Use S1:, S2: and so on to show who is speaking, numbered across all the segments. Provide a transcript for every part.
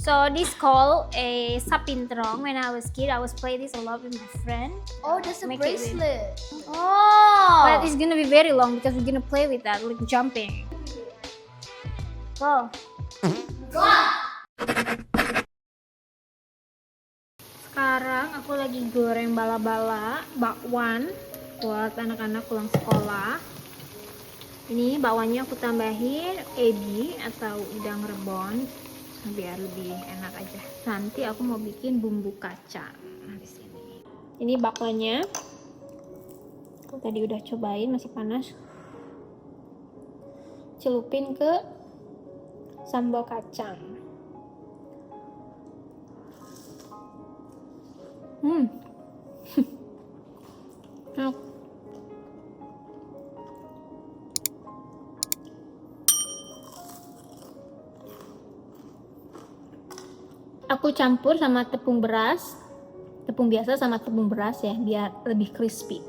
S1: So this called a Sapintrong. When I was kid, I was playing this a lot with my friend.
S2: Oh, there's a bracelet.
S1: Oh! But it's gonna be very long because we're gonna play with that, like jumping. Go.
S2: Go!
S1: Sekarang aku lagi goreng bala-bala, bakwan buat anak-anak pulang sekolah. Ini bakwannya aku tambahin ebi atau udang rebon biar lebih enak aja. Nanti aku mau bikin bumbu kacang di sini. Ini bakwannya. Aku tadi udah cobain, masih panas. Celupin ke sambal kacang. Aku campur sama tepung beras, tepung biasa sama tepung beras ya, biar lebih crispy.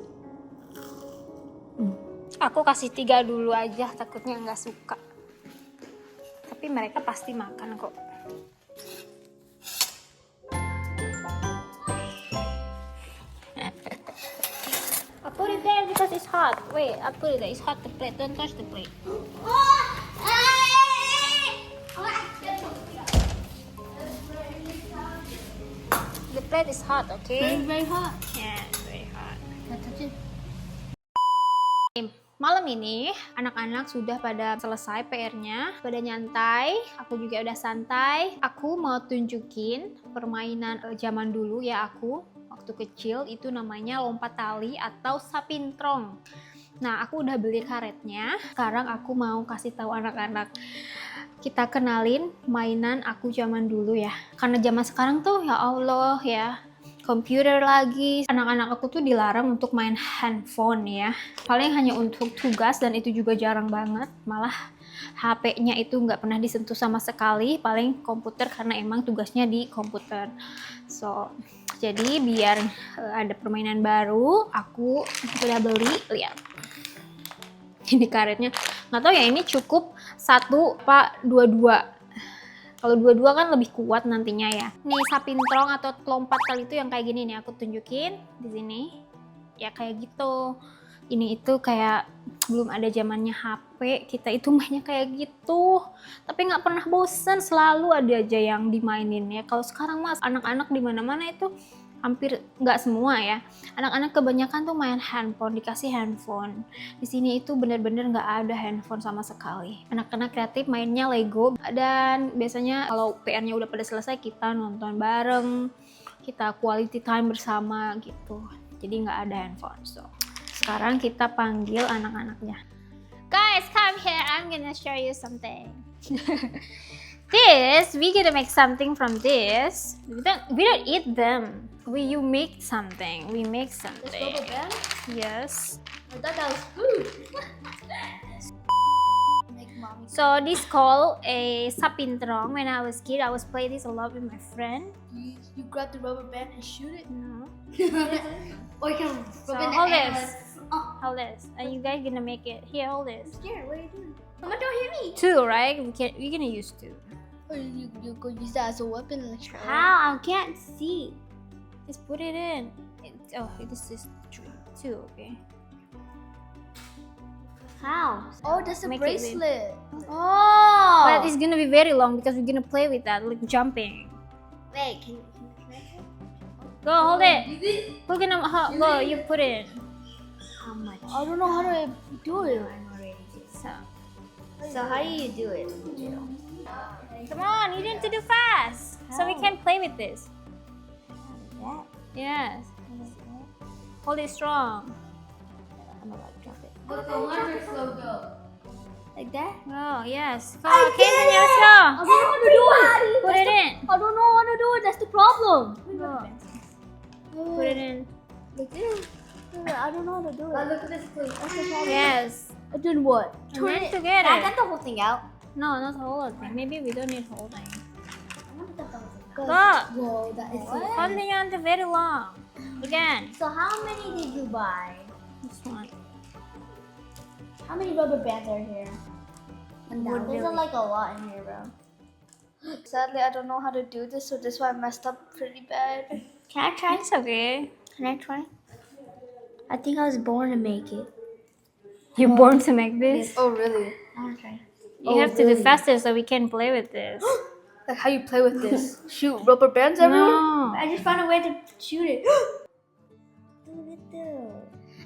S1: Aku kasih 3 dulu aja, takutnya nggak suka. Tapi mereka pasti makan kok. I put it there because it's hot. Wait, I put it there. It's hot, the plate. Don't touch the plate. The plate is hot, okay?
S2: Very hot.
S1: Yeah, it's very hot.
S2: Not touch it.
S1: Malam ini anak-anak sudah pada selesai PR-nya, pada nyantai, aku juga udah santai. Aku mau tunjukin permainan zaman dulu ya aku waktu kecil, itu namanya lompat tali atau sapintrong. Nah, aku udah beli karetnya. Sekarang aku mau kasih tahu anak-anak. Kita kenalin mainan aku zaman dulu ya. Karena zaman sekarang tuh ya Allah ya, komputer lagi. Anak-anak aku tuh dilarang untuk main handphone ya. Paling hanya untuk tugas dan itu juga jarang banget. Malah HP-nya itu nggak pernah disentuh sama sekali. Paling komputer karena emang tugasnya di komputer. So, jadi biar ada permainan baru, aku sudah beli. Lihat. Ini karetnya. Nggak tahu ya ini cukup 1 apa 22. Kalau 22 kan lebih kuat nantinya ya. Nih sapintrong atau lompat tali itu yang kayak gini nih, aku tunjukin di sini. Ya kayak gitu. Ini itu kayak belum ada zamannya HP, kita itu mainnya kayak gitu. Tapi nggak pernah bosen, selalu ada aja yang dimainin ya. Kalau sekarang mas anak-anak di mana-mana itu hampir nggak semua ya. Anak-anak kebanyakan tuh main handphone, dikasih handphone. Di sini itu bener-bener nggak ada handphone sama sekali. Anak-anak kreatif mainnya Lego dan biasanya kalau PR-nya udah pada selesai kita nonton bareng, kita quality time bersama gitu. Jadi nggak ada handphone. So sekarang kita panggil anak-anaknya. Guys, come here. I'm gonna show you something. This, we gonna make something from this. We don't eat them. You make something. We make something.
S2: This rubber band?
S1: Yes.
S2: I thought that was food.
S1: So this called a sapintrong. When I was kid, I was playing this a lot with my friend.
S2: You grab the rubber band and shoot it?
S1: No.
S2: Or you can
S1: So
S2: rub it in
S1: hold
S2: the
S1: this. Hold this. And you guys gonna make it. Here, hold this.
S2: I'm scared. What are you doing? Someone don't hit me.
S1: 2, right? We're gonna use 2.
S2: Or you go use that as a weapon and like
S1: How? I can't see. Just put it in. This is 2, okay. How?
S2: Oh, there's a
S1: Make it
S2: bracelet.
S1: Oh! But it's gonna be very long because we're gonna play with that, like jumping.
S2: Wait, can I?
S1: Go, hold it. We're gonna go. You put it in. How much?
S2: I don't know how to do it.
S1: I'm already.
S2: So how do you do it?
S1: Come on, you need to do fast, so we can play with this.
S2: That?
S1: Yes. Hold it strong. I'm about to drop it.
S2: But the letters logo. Like that?
S1: Oh, yes. Go. Okay, then let's go.
S2: I don't know how to do it.
S1: Put it in.
S2: I don't know how to do it. That's the problem.
S1: Put it in.
S2: Like this. I don't know how to do it. Look at this, please. That's the problem.
S1: Yes.
S2: And then what?
S1: And then together.
S2: I got the whole thing out.
S1: No, not the whole thing. Maybe we don't need whole thing. Go.
S2: Whoa, that is so
S1: Holding on to very long. Again.
S2: So how many did you buy?
S1: This one.
S2: How many rubber bands are here?
S1: Wood
S2: There's
S1: really.
S2: like a lot in here, bro. Sadly, I don't know how to do this, so this why I messed up pretty bad.
S1: Can I try? It's okay.
S2: Can I try? I think I was born to make it.
S1: You're born to make this.
S2: Oh, really? I want to try.
S1: You have to do faster so we can play with this.
S2: Like how you play with this? Shoot rubber bands everywhere?
S1: No.
S2: I just found a way to shoot it.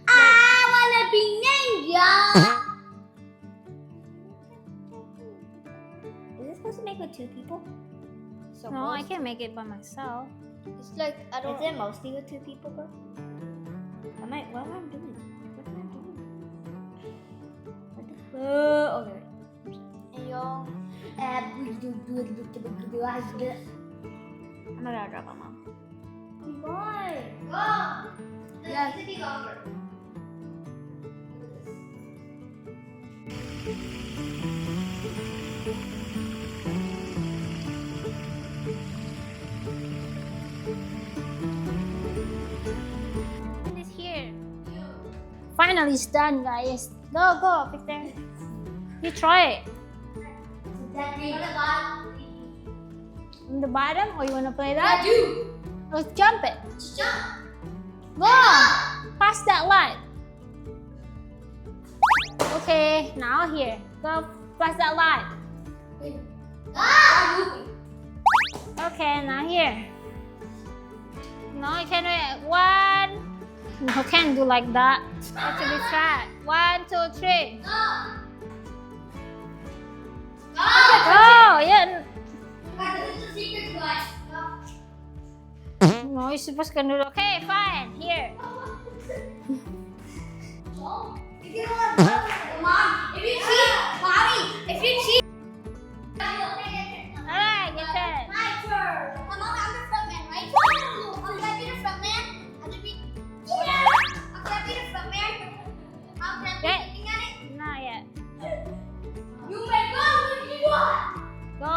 S2: I wanna be ninja. Is this supposed to make with two people? So
S1: No, I can't make it by myself.
S2: It's like I don't. Is it mostly with two people, bro? What am I doing? What am I doing? What the okay. Yo. I'm not gonna drop my mom. Why? Go. Yeah. It's taking longer.
S1: It's here. Finally, it's done, guys. Go, Victor. You try it. On the bottom, or you wanna play that?
S2: do.
S1: Let's jump it.
S2: Jump.
S1: Go. Pass that line. Okay, now here. Go pass that line. Okay, now here. No, you can do it. One. No, can't do like that. Have to be fast. 1, 2, 3. Go. Yeah. No, you're supposed to do it. Okay, fine. Here. Alright, get it. Not yet. Go.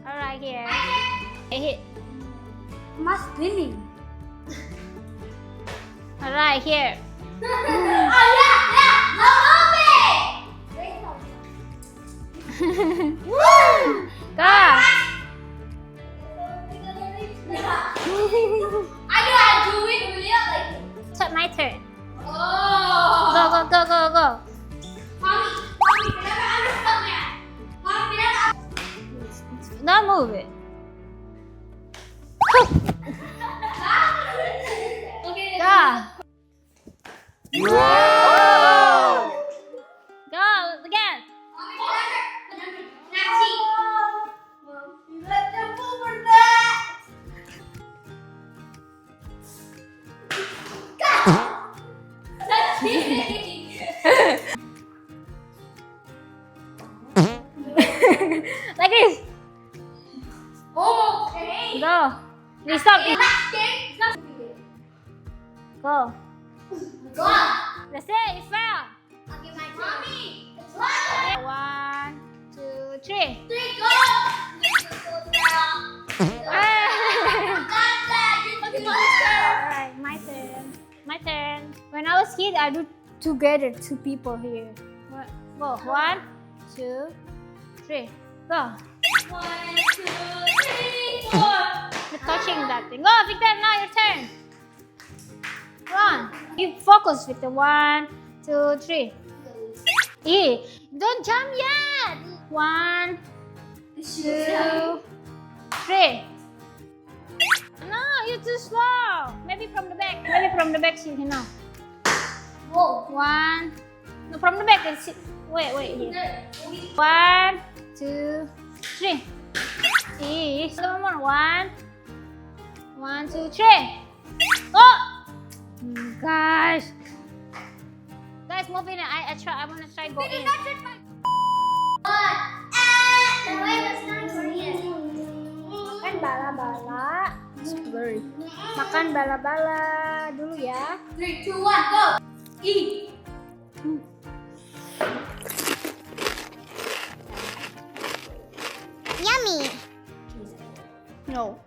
S1: Alright, here. Hit.
S2: Am I spinning?
S1: Alright, here. Go. So my turn. Go. Don't move it. Go. Go again. Like this. Go. You stop. Go. That's it. You fell. Okay, 1, 2, 3. Alright, my turn. When I was kid, I do together 2 people here. Go. 1, 2, 3. Go.
S2: 1, 2, 3, 4.
S1: You're touching that thing. Go, Victor. Now your turn. Run. You focus, Victor. 1, 2, 3. Don't jump yet. 1, 2, 3. No, you're too slow. Maybe from the back. See, you know.
S2: Whoa.
S1: 1. No, from the back. Wait. Here. 1, 2, 3. Come on. 1, 2, 3. Oh! Gosh. Guys, move in. I want to try go in. Makan bala-bala. It's blurry. Makan bala-bala dulu ya.
S2: 3, 2, 1, go. Eat.
S1: Yummy. No.